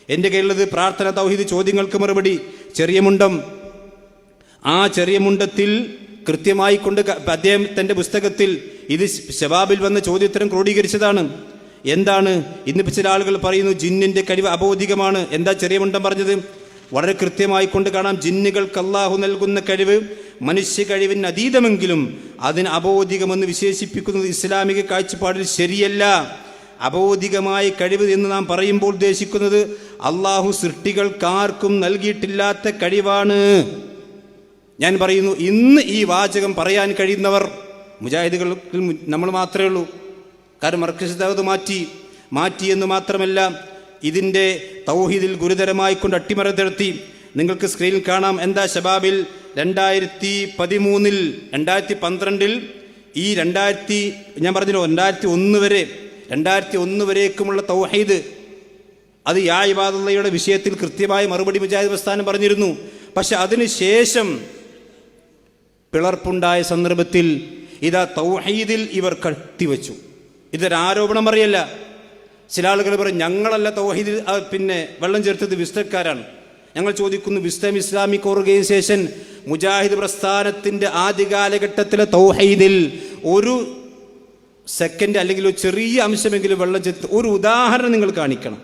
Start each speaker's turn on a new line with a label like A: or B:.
A: എൻ്റെ കയ്യിലുള്ളത് പ്രാർത്ഥന, തൗഹീദ്, ചോദ്യങ്ങൾക്ക് മറുപടി, ചെറിയ മുണ്ടം. ആ ചെറിയ മുണ്ടത്തിൽ കൃത്യമായി കൊണ്ട് അദ്ദേഹം തൻ്റെ പുസ്തകത്തിൽ ഇത് ശബാബിൽ വന്ന ചോദ്യോത്തരം ക്രോഡീകരിച്ചതാണ്. എന്താണ്? ഇന്നിപ്പോൾ ചില ആളുകൾ പറയുന്നു ജിന്നിൻ്റെ കഴിവ് അബൗദികമാണ്. എന്താ ചെറിയ മുണ്ടം പറഞ്ഞത്? വളരെ കൃത്യമായി കൊണ്ട് കാണാം, ജിന്നുകൾക്ക് അള്ളാഹു നൽകുന്ന കഴിവ് മനുഷ്യ കഴിവിന് അതീതമെങ്കിലും അതിന് അബൗദികമെന്ന് വിശേഷിപ്പിക്കുന്നത് ഇസ്ലാമിക കാഴ്ചപ്പാടിൽ ശരിയല്ല. അബൗദികമായ കഴിവ് എന്ന് നാം പറയുമ്പോൾ ഉദ്ദേശിക്കുന്നത് അള്ളാഹു സൃഷ്ടികൾക്കാർക്കും നൽകിയിട്ടില്ലാത്ത കഴിവാണ്. ഞാൻ പറയുന്നു, ഇന്ന് ഈ വാചകം പറയാൻ കഴിയുന്നവർ മുജാഹിദുകൾക്ക് നമ്മൾ മാത്രമേ ഉള്ളൂ. കാരണം മർക്കസ് മാറ്റി എന്ന് മാത്രമല്ല, ഇതിൻ്റെ തൗഹീദിൽ ഗുരുതരമായി കൊണ്ട് അട്ടിമറിതെടുത്തി. നിങ്ങൾക്ക് സ്ക്രീനിൽ കാണാം. എന്താ ശബാബിൽ 2013 2012 ഈ ഞാൻ പറഞ്ഞല്ലോ 2001 വരേക്കുമുള്ള തൗഹീദ്, അത് യാ ഇബാദുള്ളയുടെ വിഷയത്തിൽ കൃത്യമായ മറുപടി മുജാഹിദ് പ്രസ്ഥാനം പറഞ്ഞിരുന്നു. പക്ഷെ അതിനുശേഷം പിളർപ്പുണ്ടായ സന്ദർഭത്തിൽ ഇതാ തൗഹീദിൽ ഇവർ കത്തിവെച്ചു. ഇതൊരാരോപണം അറിയല്ല. ചില ആളുകൾ പറയും ഞങ്ങളല്ല തൗഹീദിൽ വെള്ളം ചേർത്തത് വിസ്തക്കാരാണ്. ഞങ്ങൾ ചോദിക്കുന്നു, വിസ്തം ഇസ്ലാമിക് ഓർഗനൈസേഷൻ മുജാഹിദ് പ്രസ്ഥാനത്തിൻ്റെ ആദ്യ കാലഘട്ടത്തിലെ തൗഹീദിൽ ഒരു സെക്കൻഡ് അല്ലെങ്കിൽ ഒരു ചെറിയ അംശമെങ്കിലും വെള്ളം ചേർത്ത് ഒരു ഉദാഹരണം നിങ്ങൾ കാണിക്കണം.